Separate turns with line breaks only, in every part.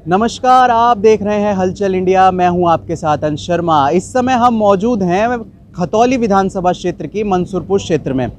नमस्कार, आप देख रहे हैं हलचल इंडिया। मैं हूं आपके साथ अंश शर्मा। इस समय हम मौजूद हैं खतौली विधानसभा क्षेत्र की मंसूरपुर क्षेत्र में।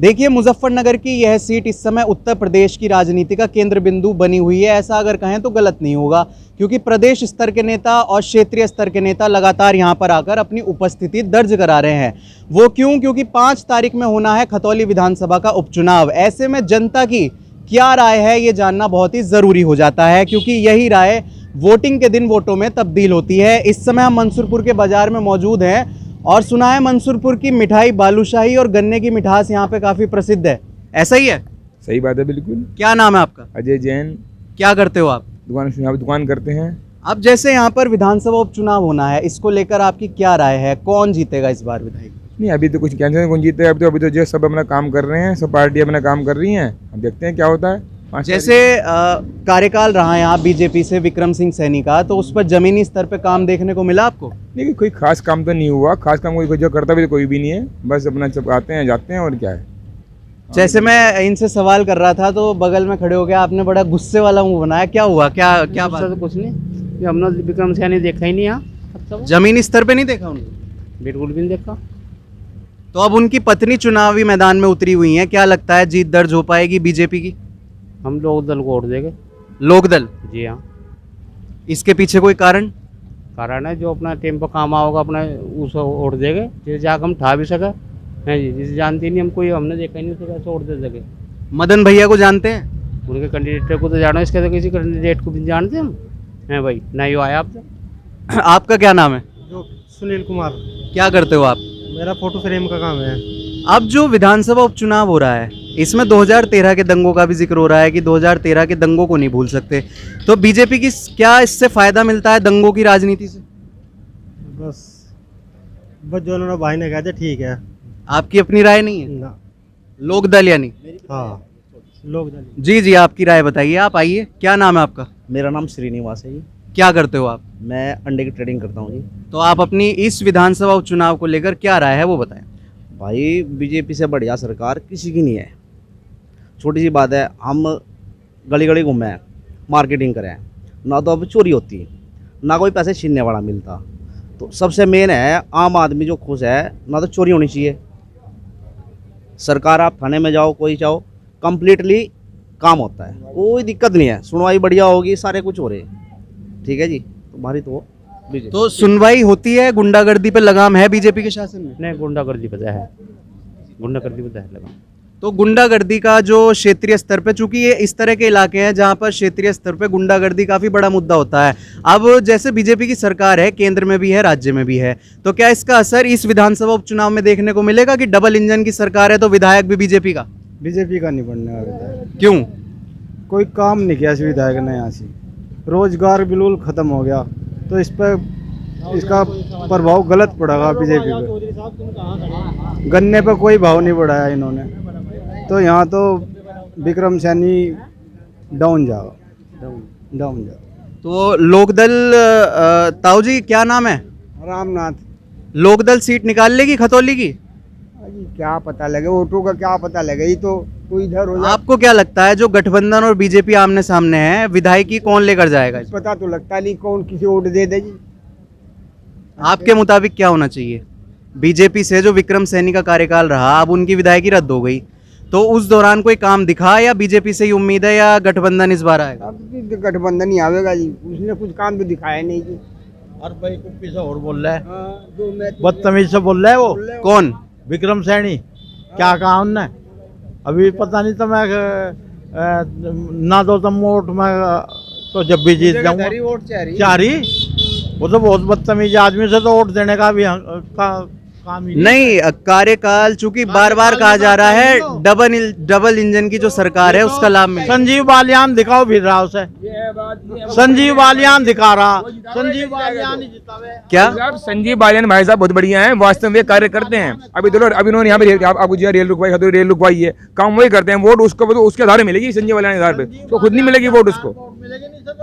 देखिए, मुजफ्फरनगर की यह सीट इस समय उत्तर प्रदेश की राजनीति का केंद्र बिंदु बनी हुई है। ऐसा अगर कहें तो गलत नहीं होगा, क्योंकि प्रदेश स्तर के नेता और क्षेत्रीय स्तर के नेता लगातार यहां पर आकर अपनी उपस्थिति दर्ज करा रहे हैं। वो क्यों? क्योंकि 5 तारीख में होना है खतौली विधानसभा का उपचुनाव। ऐसे में जनता की क्या राय है ये जानना बहुत ही ज़रूरी हो जाता है, क्योंकि यही राय वोटिंग के दिन वोटों में तब्दील होती है। इस समय हम मंसूरपुर के बाज़ार में मौजूद हैं और सुना है मंसूरपुर की मिठाई बालूशाही और गन्ने की मिठास यहाँ पे काफ़ी प्रसिद्ध है। ऐसा ही है?
सही बात है, बिल्कुल।
क्या नाम है आपका?
अजय जैन।
क्या करते हो आप?
दुकान करते हैं।
अब जैसे यहाँ पर विधानसभा उपचुनाव होना है, इसको लेकर आपकी क्या राय है? कौन जीतेगा इस बार विधायक?
नहीं, अभी तो कुछ कैंसिल कौन जीते। अभी तो जो सब अपना काम कर रहे हैं, सब पार्टी अपना काम कर रही हैं। हम देखते हैं क्या होता है।
जैसे कार्यकाल रहा यहाँ बीजेपी से विक्रम सिंह सैनी का, तो उस पर जमीनी स्तर पे काम देखने को मिला आपको?
नहीं, कोई खास काम तो नहीं हुआ। खास काम कोई जो करता भी तो कोई भी नहीं है। बस अपना सब आते हैं जाते हैं, और क्या है।
जैसे मैं इनसे सवाल कर रहा था तो बगल में खड़े हो गया, आपने बड़ा गुस्से वाला मुंह बनाया। क्या हुआ? क्या बात?
तो कुछ नहीं, हमने विक्रम सैनी देखा ही नहीं यहाँ।
जमीनी स्तर पे नहीं देखा उनको?
बिल्कुल भी नहीं देखा।
तो अब उनकी पत्नी चुनावी मैदान में उतरी हुई हैं, क्या लगता है जीत दर्ज हो पाएगी बीजेपी की?
हम लोक दल को वोट देंगे।
लोक दल?
जी हाँ।
इसके पीछे कोई कारण
है जो अपना टाइम पर काम आओगे अपना उसको वोट देंगे, जिसे जाकर हम ठा भी सके हैं जी। जिसे जानते नहीं हम, कोई हमने देखा ही नहीं, उसे कैसे वोट दे सके।
मदन भैया को जानते हैं?
उनके कैंडिडेट को तो जाना, इसके तो किसी कैंडिडेट को भी जानते हम हैं भाई। नहीं आया आप तो।
आपका क्या नाम है?
सुनील कुमार।
क्या करते हो आप?
मेरा फोटो फ्रेम का काम है।
अब जो विधानसभा उपचुनाव हो रहा है, इसमें 2013 के दंगों का भी जिक्र हो रहा है कि 2013 के दंगों को नहीं भूल सकते। तो बीजेपी की क्या इससे फायदा मिलता है दंगों की राजनीति से?
बस जो उन्होंने भाई ने कहा था ठीक है।
आपकी अपनी राय नहीं है
ना।
लोक दल यानी?
हाँ, लोग
जी जी, आपकी राय बताइए। आप आइए, क्या नाम है आपका?
मेरा नाम श्रीनिवास है जी।
क्या करते हो आप?
मैं अंडे की ट्रेडिंग करता हूँ जी।
तो आप अपनी इस विधानसभा उपचुनाव को लेकर क्या राय है वो बताएं।
भाई, बीजेपी से बढ़िया सरकार किसी की नहीं है। छोटी सी बात है, हम गली गली घूमें, मार्केटिंग करें, ना तो अब चोरी होती, ना कोई पैसे छीनने वाला मिलता। तो सबसे मेन है आम आदमी जो खुश है, ना तो चोरी होनी चाहिए। सरकार, आप थाने में जाओ, कोई जाओ, कंप्लीटली काम होता है, कोई दिक्कत नहीं है। सुनवाई बढ़िया होगी, सारे कुछ हो रहे। ठीक है जी। तुम्हारी तो बीजेपी
तो सुनवाई होती है, गुंडागर्दी पे लगाम है बीजेपी के शासन में?
नहीं, गुंडागर्दी पता है, गुंडागर्दी पता है लगा।
तो गुंडागर्दी का जो क्षेत्रीय स्तर पे, चूंकि ये इस तरह के इलाके हैं जहां पर क्षेत्रीय स्तर पे गुंडागर्दी काफ़ी बड़ा मुद्दा होता है। अब जैसे बीजेपी की सरकार है, केंद्र में भी है, राज्य में भी है, तो क्या इसका असर इस विधानसभा उपचुनाव में देखने को मिलेगा कि डबल इंजन की सरकार है तो विधायक भी बीजेपी का?
बीजेपी का नहीं बनने वाला।
क्यों?
कोई काम नहीं किया इस विधायक ने यहाँ से। रोजगार बिल्कुल खत्म हो गया, तो इस पर इसका प्रभाव गलत पड़ेगा बीजेपी पे। गन्ने पर कोई भाव नहीं बढ़ाया इन्होंने, तो यहाँ तो विक्रम सैनी डाउन जाओ।
तो लोकदल, ताऊ जी क्या नाम है?
रामनाथ।
लोकदल सीट निकाल लेगी खतौली की?
क्या पता लगे, वोटों का क्या पता लगे। ये तो कोई इधर हो जाए।
आपको क्या लगता है जो गठबंधन और बीजेपी आमने सामने है, विधायकी कौन लेकर जाएगा?
पता तो लगता नहीं कौन किसी वोट दे देगी।
आपके मुताबिक क्या होना चाहिए? बीजेपी से जो विक्रम सैनी का कार्यकाल रहा, अब उनकी विधायकी रद्द हो गई, तो उस दौरान कोई काम दिखा, या बीजेपी से ही उम्मीद है, या गठबंधन इस बार आएगा?
अब भी गठबंधन ही आवेगा जी। उसने कुछ काम तो दिखाया नहीं जी।
और भाई कुप्पी से और बोल रहा है, बदतमीज से बोल रहा है वो।
कौन?
विक्रम सैनी। क्या कहा उनने? अभी पता नहीं, तो मैं ना दो तुम वोट में तो जब भी जीत जाऊंगा। चारी वो तो बहुत बदतमीज आदमी से तो वोट देने का भी काम ही
नहीं। कार्यकाल चूंकि बार बार कहा जा रहा है, डबल इंजन की जो सरकार है उसका लाभ मिले।
संजीव बालियान दिखाओ फिर रहा उसे। संजीव बालियान दिखा रहा। संजीव बालियान ही जितावे।
क्या?
संजीव बालियान भाई साहब बहुत बढ़िया हैं, वास्तव में कार्य करते हैं। अभी इन्होंने यहाँ पे आपको रेल रुकवाई, रेल रुकवाई है, काम वही करते हैं। वोट उसको तो उसके आधार में मिलेगी, संजीव बालियान के आधार पे तो खुद नहीं मिलेगी वोट उसको।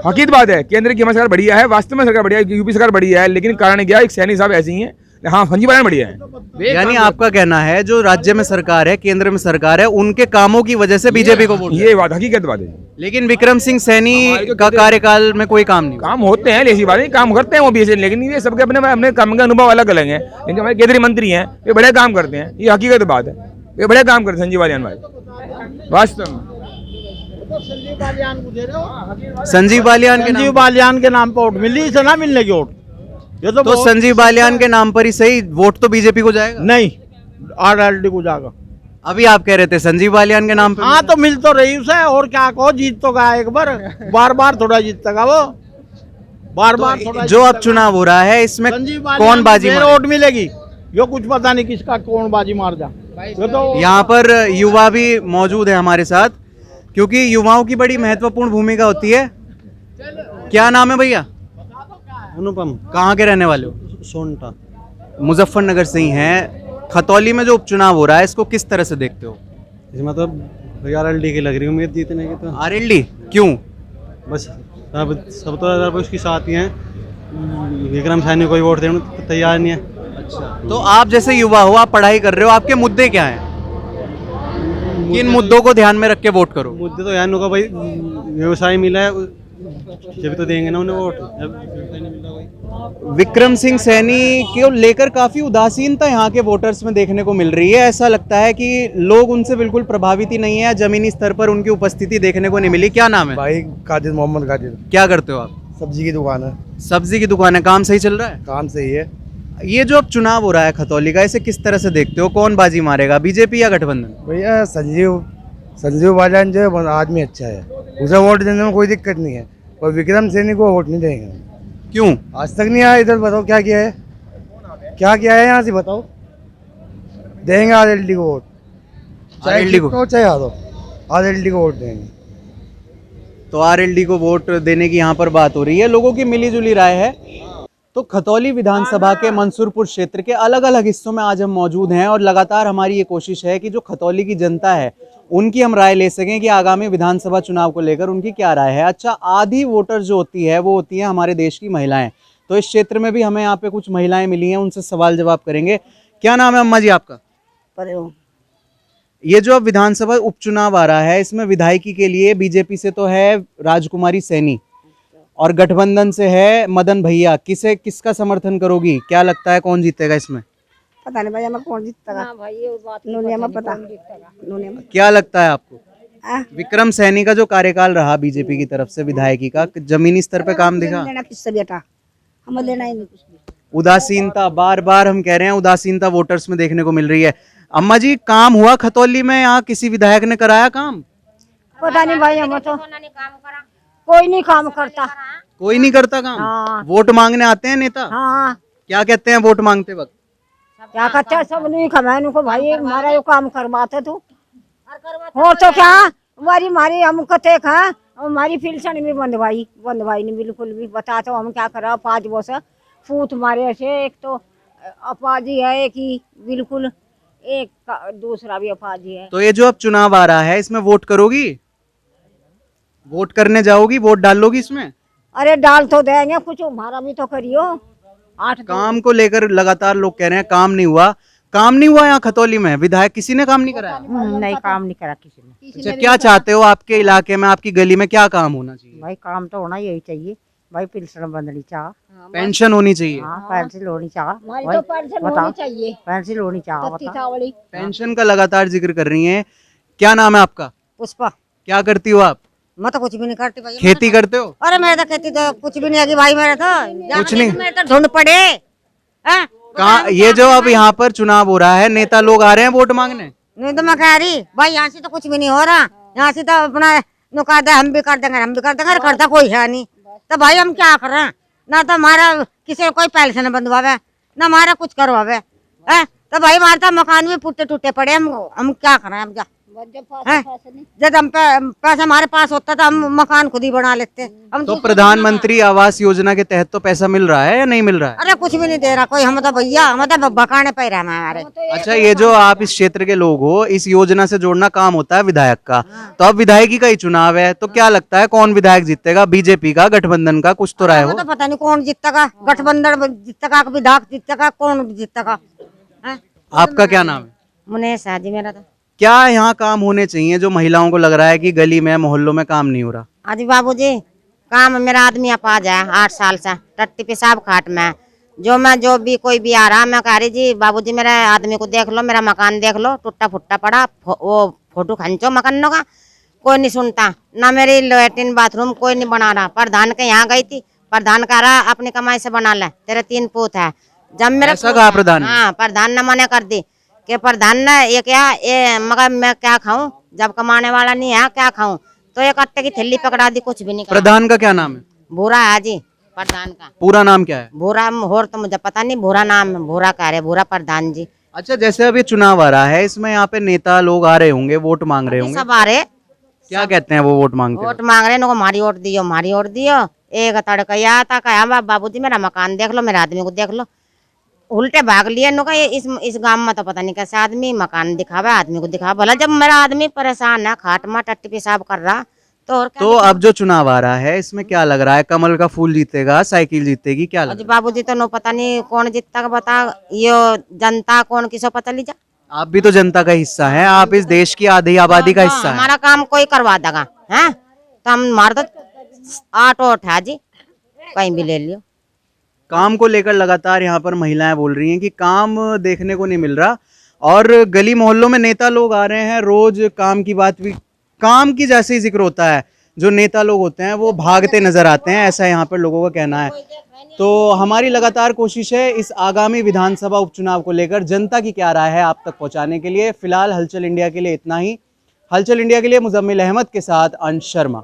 हकीकत बात है, केंद्र की सरकार बढ़िया है, वास्तव में सरकार बढ़िया है, यूपी सरकार बढ़िया है, लेकिन कारण क्या, एक सैनी साहब ऐसे ही हैं हाँ संजीव बालियान बढ़िया है।
यानी आपका कहना है जो राज्य में सरकार है, केंद्र में सरकार है, उनके कामों की वजह से बीजेपी को वोट,
ये बात हकीकत बात है।
लेकिन विक्रम सिंह सैनी का कार्यकाल में कोई काम नहीं हुआ।
काम होते हैं, ऐसी बात है, काम करते हैं वो भी ऐसे, लेकिन ये सबके अपने अपने काम का अनुभव अलग अलग है। लेकिन हमारे केंद्रीय मंत्री हैं, ये बड़े काम करते हैं, ये हकीकत बात है, ये बड़े काम करते हैं संजीव बालियान भाई वास्तव में।
संजीव बालियान के
संजीव
नाम
बालियान के नाम पर वोट मिली, इसे ना मिलने की वोट, ये तो
तो संजीव बालियान के नाम पर ही सही वोट तो बीजेपी को जाएगा।
नहीं, RLD को जाएगा।
अभी आप कह रहे थे संजीव बालियान के नाम पे
हाँ तो मिल तो रही उसे, और क्या कहो, जीत तो गया एक बार, बार बार थोड़ा जीतेगा वो, बार बार थोड़ा
जो अब चुनाव हो रहा है इसमें
संजीव
कौन बाजी मारेगा?
वोट मिलेगी, यो कुछ पता नहीं किसका कौन बाजी मार जा। ये तो
यहाँ पर युवा भी मौजूद है हमारे साथ, क्योंकि युवाओं की बड़ी महत्वपूर्ण भूमिका होती है। क्या नाम है भैया?
अनुपम
कहाँ के रहने वाले हो?
सोनटा।
मुजफ्फरनगर से ही हैं। खतौली में जो उपचुनाव हो रहा है इसको किस तरह से देखते हो?
इसमें तो RLD की लग रही उम्मीद जीतने की, तो
आरएलडी क्यों?
बस सब तो उसकी साथ ही हैं। विक्रम सैनी कोई वोट देने को तैयार नहीं है।
तो आप जैसे युवा हो, आप पढ़ाई कर रहे हो, आपके मुद्दे क्या हैं? किन मुद्दों को ध्यान में रख के वोट करो?
मुद्दे तो यार भाई व्यवसाय मिला है, जब तो देंगे ना उन्हें वोट, जब व्यवसाय नहीं मिला भाई।
विक्रम सिंह सैनी को लेकर काफी उदासीनता यहाँ के वोटर्स में देखने को मिल रही है। ऐसा लगता है कि लोग उनसे बिल्कुल प्रभावित ही नहीं है, जमीनी स्तर पर उनकी उपस्थिति देखने को नहीं मिली। क्या नाम है
भाई? कादिर, मोहम्मद कादिर।
क्या करते हो आप?
सब्जी की दुकान है।
सब्जी की दुकान है। काम सही चल रहा है?
काम सही है।
ये जो अब चुनाव हो रहा है खतौली का, इसे किस तरह से देखते हो? कौन बाजी मारेगा, बीजेपी या गठबंधन?
भैया संजीव बालियान जो है आदमी अच्छा है, उसे वोट देने में कोई दिक्कत नहीं है, और विक्रम सैनी को वोट नहीं देंगे।
क्यों?
आज तक नहीं आया इधर, बताओ क्या किया है, क्या किया है यहाँ से बताओ। देंगे RLD को वोट, चाहे
RLD को?
जीतो चाहे हारो, RLD को वोट देंगे।
तो RLD को वोट देने की यहाँ पर बात हो रही है, लोगों की मिली जुली राय है। तो खतौली विधानसभा के मंसूरपुर क्षेत्र के अलग अलग हिस्सों में आज हम मौजूद हैं और लगातार हमारी ये कोशिश है कि जो खतौली की जनता है उनकी हम राय ले सकें कि आगामी विधानसभा चुनाव को लेकर उनकी क्या राय है। अच्छा, आधी वोटर जो होती है वो होती है हमारे देश की महिलाएं। तो इस क्षेत्र में भी हमें यहाँ पे कुछ महिलाएं मिली हैं, उनसे सवाल जवाब करेंगे। क्या नाम है अम्मा जी आपका? ये जो अब विधानसभा उपचुनाव आ रहा है, इसमें विधायकी के लिए बीजेपी से तो है राजकुमारी सैनी और गठबंधन से है मदन भैया। किसका समर्थन करोगी? क्या लगता है कौन जीतेगा इसमें?
पता नहीं भाई हमें कौन जीतेगा। हमें पता।
क्या लगता है आपको? विक्रम सैनी का जो कार्यकाल रहा बीजेपी की तरफ से विधायकी का, जमीनी स्तर पे काम दिखा?
लेना किससे बेटा, हमें लेना ही नहीं कुछ भी।
उदासीनता, बार बार हम कह रहे हैं, उदासीनता वोटर्स में देखने को मिल रही है। अम्मा जी, काम हुआ खतौली में? यहाँ किसी विधायक ने कराया काम?
पता नहीं भाई, हमें तो कोई नहीं काम करता।
कोई नहीं करता काम?
हाँ।
वोट मांगने आते हैं नेता?
हाँ,
क्या कहते हैं वोट मांगते वक्त?
क्या कहते हैं, सब नहीं खमाए को भाई, हमारा यो काम करवाते तू हो तो क्या मारी हम कते खा, हमारी फिलसन भी बंदवाई नहीं बिल्कुल भी। बता तो हम क्या करा, 5 वो से फूट मारे से, एक तो अपाजी है एक ही बिल्कुल, एक दूसरा भी अपाजी है।
तो ये जो अब चुनाव आ रहा है इसमें वोट करोगी? वोट करने जाओगी, वोट डालोगी इसमें?
अरे डाल तो देंगे, कुछ हमारा भी तो करियो। 8
काम को लेकर लगातार लोग कह रहे हैं काम नहीं हुआ। काम नहीं हुआ यहाँ खतौली में? विधायक किसी ने काम नहीं कराया?
नहीं, काम नहीं करा किसी ने।
अच्छा, क्या चाहते हो आपके इलाके में, आपकी गली में क्या काम होना चाहिए?
भाई काम तो होना यही चाहिए भाई, पेंशन बंदनी चाह,
पेंशन होनी चाहिए।
पेंसिल होनी चाह, पेंसिल होनी चाह।
पेंशन का लगातार जिक्र कर रही हैं। क्या नाम है आपका?
पुष्पा।
क्या करती हो आप?
मैं तो कुछ भी नहीं करती भाई।
खेती करते हो?
अरे मैं तो खेती तो कुछ भी नहीं है भाई, मेरा तो
कुछ नहीं?
मेरे तो ढूंढ पड़े।
कहाँ ये जो अब यहाँ पर चुनाव हो रहा है, नेता लोग आ रहे हैं वोट मांगने?
नहीं तो मैं कह रही भाई, यहाँ से तो कुछ भी नहीं हो रहा, यहाँ से तो अपना नुकादा हम भी कर देंगे, करता कोई है नहीं। तो भाई हम क्या कर रहे हैं, ना तो हमारा किसी को कोई पैसे न बंधवावे, ना हमारा कुछ करवावे है। तो भाई हमारे तो मकान भी टूटे पड़े, हम क्या कर रहे हैं, हम क्या हैं? जब हम पैसा हमारे पास होता था हम मकान खुद ही बना लेते। हम
तो प्रधानमंत्री आवास योजना के तहत तो पैसा मिल रहा है या नहीं मिल रहा है?
अरे कुछ भी नहीं दे रहा कोई, हम तो भैया हम तो बकाने पे रहे हमारे।
अच्छा, ये जो आप इस क्षेत्र के लोग हो, इस योजना से जोड़ना काम होता है विधायक का, तो अब विधायकी का ही चुनाव है, तो क्या लगता है कौन विधायक जीतेगा? बीजेपी का, गठबंधन का, कुछ तो राय हो?
तो पता नहीं कौन जीतेगा, गठबंधन जीतेगा, विधायक जीतेगा, कौन जीतेगा।
आपका क्या नाम है?
मुनेश है जी मेरा। तो
क्या यहाँ काम होने चाहिए जो महिलाओं को लग रहा है कि गली में मोहल्लों में काम नहीं हो रहा?
अजी बाबूजी काम मेरा आदमी आप आ जाए 8 साल से टट्टी पेशाब खाट में, जो भी कोई भी आ रहा मैं कह रही जी बाबूजी मेरे आदमी को देख लो, मेरा मकान देख लो, टूटा फुट्टा पड़ा, वो फोटो खींचो मकानों का। कोई नहीं सुनता, ना मेरी लैट्रिन बाथरूम कोई नहीं बना रहा। प्रधान के यहाँ गई थी, प्रधान कह रहा अपनी कमाई से बना ले, तेरे 3 पूत है। जब मेरा
ऐसा कहा प्रधान ने?
हाँ, प्रधान ने मना कर दी कि प्रधान ने ये क्या ये मगर मैं क्या खाऊं, जब कमाने वाला नहीं है क्या खाऊं। तो एक आटे की थैली पकड़ा दी, कुछ भी नहीं कहा।
प्रधान का क्या नाम है?
भूरा है जी प्रधान का।
पूरा नाम क्या है?
भूरा और तो मुझे पता नहीं, भूरा नाम है, भूरा कह रहे, भूरा प्रधान जी।
अच्छा, जैसे अब ये चुनाव आ रहा है, इसमें यहाँ पे नेता लोग आ रहे होंगे, वोट मांग रहे होंगे,
सब आ रहे,
क्या कहते हैं वो वोट मांगते
वोट मांग रहे, इनको हमारी वोट दियो, हमारी वोट दियो। एक तड़कया था कहा बाबूजी मेरा मकान देख लो, मेरे आदमी को देख लो। उल्टे भाग लिए नो का ये इस गांव में तो पता नहीं कैसे आदमी मकान दिखावा, आदमी को दिखावा। भला जब मेरा आदमी परेशान है, खाट में टट्टी पेशाब कर रहा, तो और क्या?
तो अब जो चुनाव आ रहा है, इसमें क्या लग रहा है? कमल का फूल जीतेगा, साइकिल जीतेगी, क्या लग
अजी
रहा है?
बाबूजी तो नो पता नहीं कौन जीतता का बता, यो जनता कौन किसो पता लीजा।
आप भी तो जनता का हिस्सा हैं, आप इस देश की आधी आबादी का हिस्सा हैं।
हमारा काम कोई करवा देगा हैं, तो हम मार तो 8 उठा जी, कहीं भी ले लियो।
काम को लेकर लगातार यहाँ पर महिलाएं बोल रही हैं कि काम देखने को नहीं मिल रहा, और गली मोहल्लों में नेता लोग आ रहे हैं, रोज काम की बात भी, काम की जैसे ही जिक्र होता है, जो नेता लोग होते हैं वो भागते नजर आते हैं, ऐसा यहाँ पर लोगों का कहना है। तो हमारी लगातार कोशिश है इस आगामी विधानसभा उपचुनाव को लेकर जनता की क्या राय है आप तक पहुँचाने के लिए। फिलहाल हलचल इंडिया के लिए इतना ही। हलचल इंडिया के लिए मुजम्मिल अहमद के साथ अंश शर्मा।